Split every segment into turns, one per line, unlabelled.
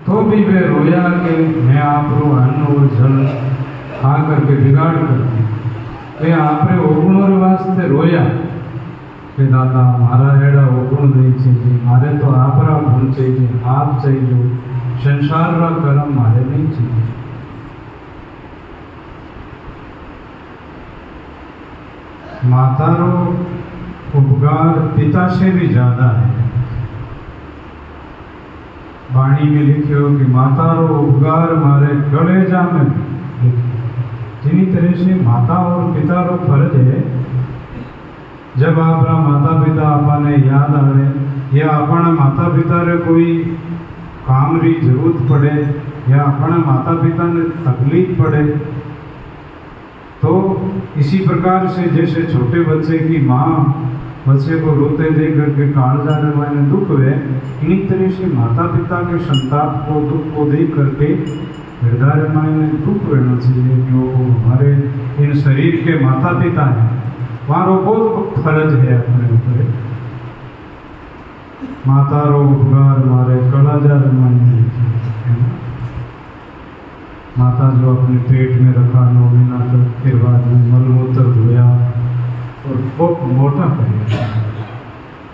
तो भी वे रोया कि मैं आप रो अन्न और जल खा करके बिगाड़ करती वे आप रे ओगुणों वास्ते रोया कि दादा मारा एड़ा ओगुण नहीं चाहिए, मारे तो आप रा गुण चाहिए, आप चाहिए, संसार रा कर्म मारे नहीं चाहिए। माता रो उपकार पिता से भी ज्यादा है। वाणी में लिखियो कि माता रो उपकार मारे कलेजा में लिखियो। जिनी तरह से माता और पिता रो फर्ज है, जब आपरा माता पिता अपने याद आवे या अपना माता पिता रे कोई काम री जरूरत पड़े या अपना माता पिता ने तकलीफ पड़े, तो इसी प्रकार से जैसे छोटे बच्चे की माँ बच्चे को रोते देख करके कालजा में दुख हुए, इन्हीं तरह से माता पिता के संताप को दुख को देख करके हृदय में दुख रहना चाहिए। जो हमारे इन शरीर के माता पिता हैं, वहाँ बहुत फर्ज है अपने ऊपर। माता रो उपकार मारे कलाजा रमाई, माता जो अपने पेट में रखा 9 महीना तक, फिर बाद में मलमूत्र धोया और बहुत मोटा कर दिया।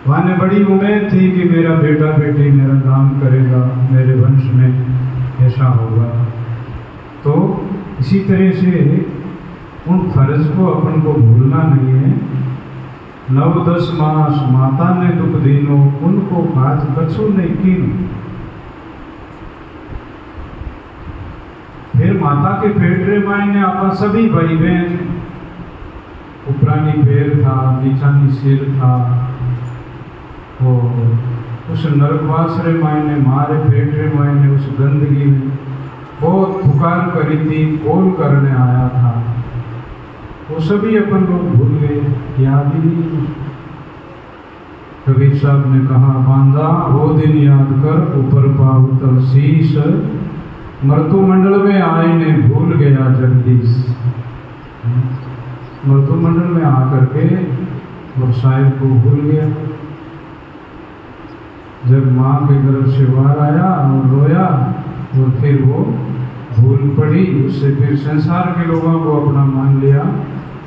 वहाँ ने बड़ी उम्मीद थी कि मेरा बेटा बेटी मेरा नाम करेगा, मेरे वंश में ऐसा होगा। तो इसी तरह से उन फर्ज को अपन को भूलना नहीं है। 9-10 मास माता ने दुख दीनो, उनको काज कछु नहीं कीनो। फिर माता के पेट रे मायने आपा सभी भाई बहन, ऊपरानी पैर था, नीचानी सिर था, और उस नरकवास रे मायने मारे पेट रे मायने उस गंदगी में बहुत पुकार करी थी, कॉल करने आया था, वो सभी अपन लोग भूल गए, याद ही नहीं। कबीर साहब ने कहा, बांधा वो दिन याद कर, ऊपर पाव तल शीश, मृत्यु मंडल में आए ने भूल गया जगदीश। मृत्यु मंडल में आकर के और साहिब को भूल गया। जब माँ के गर्भ से बाहर आया और रोया, और फिर वो भूल पड़ी, उससे फिर संसार के लोगों को अपना मान लिया,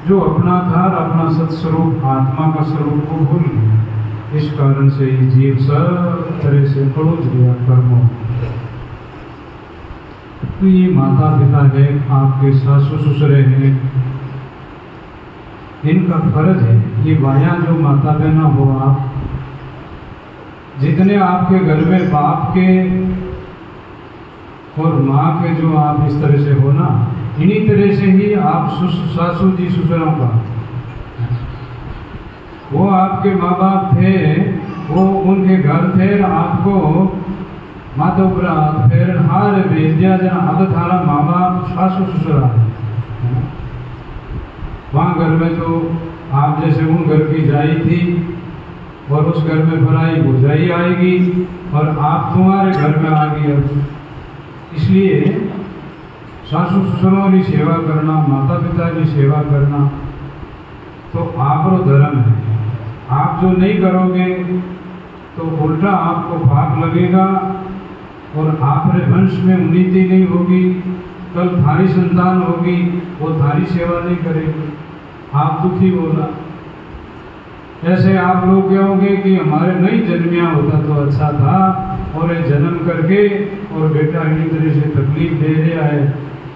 जो अपना था अपना सत्स्वरूप आत्मा का स्वरूप को भूल गया। इस कारण से ये जीव सब तरह से पड़ोस गया कर्मों। तो ये माता पिता है, आपके सासू ससुरे हैं, इनका फर्ज है। ये बाया जो माता बहना हो, आप जितने आपके घर में बाप के और माँ के जो आप इस तरह से हो ना, इन्हीं तरह से ही आप सासू जी ससुरों का, वो आपके माँ बाप थे, वो उनके घर थे, आपको मातोपुरा फिर हार भेज दिया जना, अब थारा माँ बाप सासू ससुर आए। वहाँ घर में तो आप जैसे उन घर की जाई थी, और उस घर में भराई भुजाई आएगी, और आप तुम्हारे घर में आ गई। इसलिए सासू ससुरों की सेवा करना, माता पिता की सेवा करना तो आपको धर्म है। आप जो नहीं करोगे तो उल्टा आपको पाप लगेगा, और आपके वंश में उन्नति नहीं होगी। कल थारी संतान होगी, वो थारी सेवा नहीं करेगी, आप दुखी होगा। ऐसे आप लोग कहोगे कि हमारे नहीं जन्मिया होता तो अच्छा था, और ये जन्म करके और बेटा इन्हीं तरह से तकलीफ दे रहा है।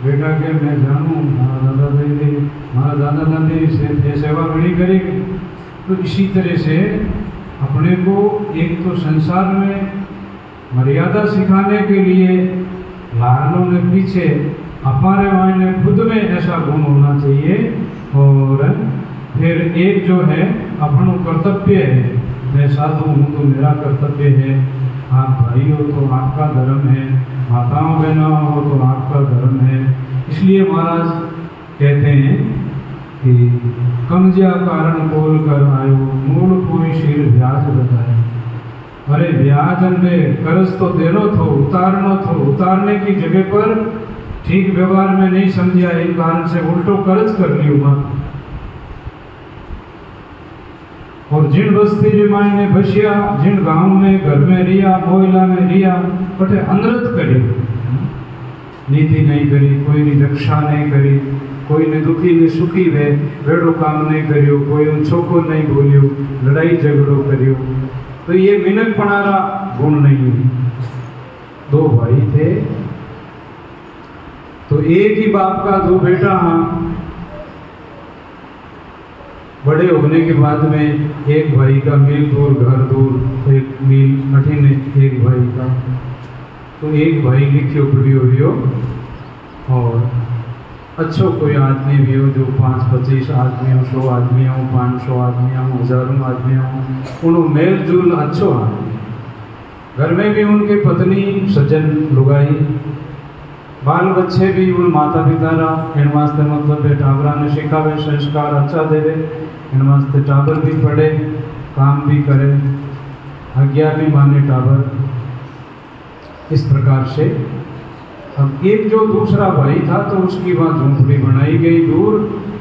बेटा के मैं जानूँ हमारा दादा दादी से सेवा बड़ी करेगी। तो इसी तरह से अपने को एक तो संसार में मर्यादा सिखाने के लिए लालनों ने पीछे हमारे मायने खुद में ऐसा गुण होना चाहिए, और फिर एक जो है अपना कर्तव्य है, मैं साधु हूँ तो मेरा कर्तव्य है, आप भाई हो तो आपका धर्म है, माताओं बहनों हो तो आपका धर्म है। इसलिए महाराज कहते हैं कि कमजिया कारण बोल कर आयो, मूल कोई शीर ब्याज बताए। अरे ब्याज में कर्ज तो देनो थो, उतारनो थो, उतारने की जगह पर ठीक व्यवहार में नहीं समझा, इन कारण से उल्टो कर्ज कर लियो। और जिन बस्ती रे मायने बसिया, जिन गांव में घर में रिया, मोहल्ला में रिया, बटे अनरत करी, नीति नहीं करी, कोई ने रक्षा नहीं करी, कोई ने दुखी ने सुखी वे वेड़ो काम नहीं करियो, कोई उन छोको नहीं बोलियो, लड़ाई झगड़ो करियो। तो ये मिनक पणारा गुण नहीं है। दो भाई थे, तो एक ही बाप का दो बेटा। हाँ, बड़े होने के बाद में एक भाई का मील दूर घर दूर, एक मील कठिन एक भाई का, तो एक भाई लिखियो पढ़ियो रियो, और अच्छो कोई आदमी भी हो जो 5-25 आदमी हो, 100 आदमी हो, 500 आदमी हो, 1000 आदमी हो, उन्हों मेल जुल अच्छो आदमी। घर में भी उनके पत्नी सज्जन लुगाई, बाल बच्चे भी उन माता पिता रा इन वास्ते मतलब टाबरा ने सिखावे, संस्कार अच्छा देवे, इन वास्ते टाबर भी पढ़े, काम भी करे, आज्ञा भी माने टाबर। इस प्रकार से अब एक जो दूसरा भाई था तो उसकी वहाँ झोंपड़ी बनाई गई दूर,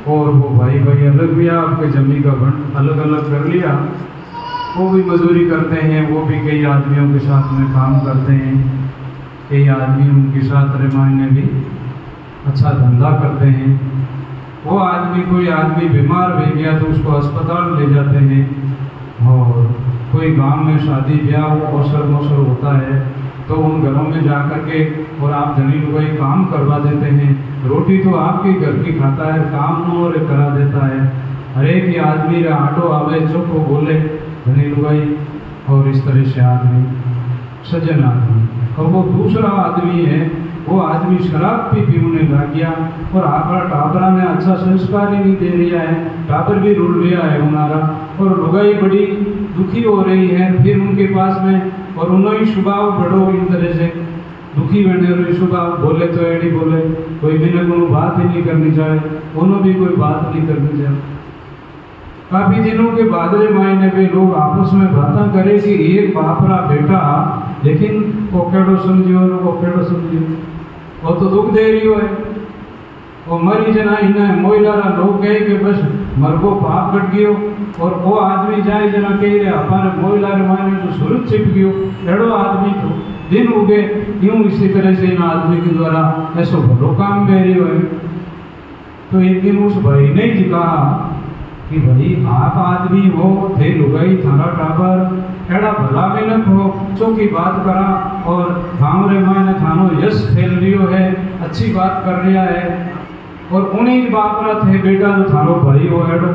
और वो भाई भाई अलग भी, आपके जमी का बंट अलग अलग कर लिया। वो भी मजदूरी करते हैं, वो भी कई आदमियों के साथ में काम करते हैं, कई आदमी उनके साथ रमायने भी अच्छा धंधा करते हैं। वो आदमी, कोई आदमी बीमार हो गया तो उसको अस्पताल ले जाते हैं, और कोई गांव में शादी ब्याह अवसर मौसर होता है तो उन घरों में जा कर के और आप धनी लुगाई काम करवा देते हैं। रोटी तो आपके घर की खाता है, काम और करा देता है। हर एक आदमी रा आटो आवे चुप बोले धनी लुगाई, और इस तरह से आदमी सज्जन आदमी। और वो दूसरा आदमी है, वो आदमी शराब भी पीने लग गया, और आपका टाबरा में अच्छा संस्कार ही नहीं दे रहा है, टाबर भी रुल रहा है उनारा, और लुगाई बड़ी दुखी हो रही है फिर उनके पास में, और उन्होंने स्वभाव बड़ो इन तरह से दुखी बने रहे स्वभाव, बोले तो एडी बोले, कोई भी ने कोनो बात ही नहीं करनी चाहे, उन्होंने भी कोई बात नहीं करनी चाहे। काफी दिनों के बाद रे मायने वे लोग आपस में बातें करे कि एक बाप रा बेटा, लेकिन वो केड़ो समझियो, वो केड़ो समझियो, वो तो दुख दे रही है, वो मरी जना इन्हें मोइलारा लोग कहे कि बस मरगो पाप कट गयो, और वो आदमी जाए जना कह रहे हमारे मोइलारे माने तो सूरज छिप गयो, एड़ो आदमी तो दिन उगे। यूं इसी तरह से इन आदमी के द्वारा ऐसा भलो काम कह रही है। तो एक दिन उस भाई ने जी कहा कि भाई आप आदमी हो, थे लुगाई थारा टाबर एड़ा भला मिनक हो, चौकी बात करा, और भावरे मायने थानो यश फैल रियो है, अच्छी बात कर रहा है, और उन्हीं बाप रा थे बेटा जो थारो भाई हो एड़ो,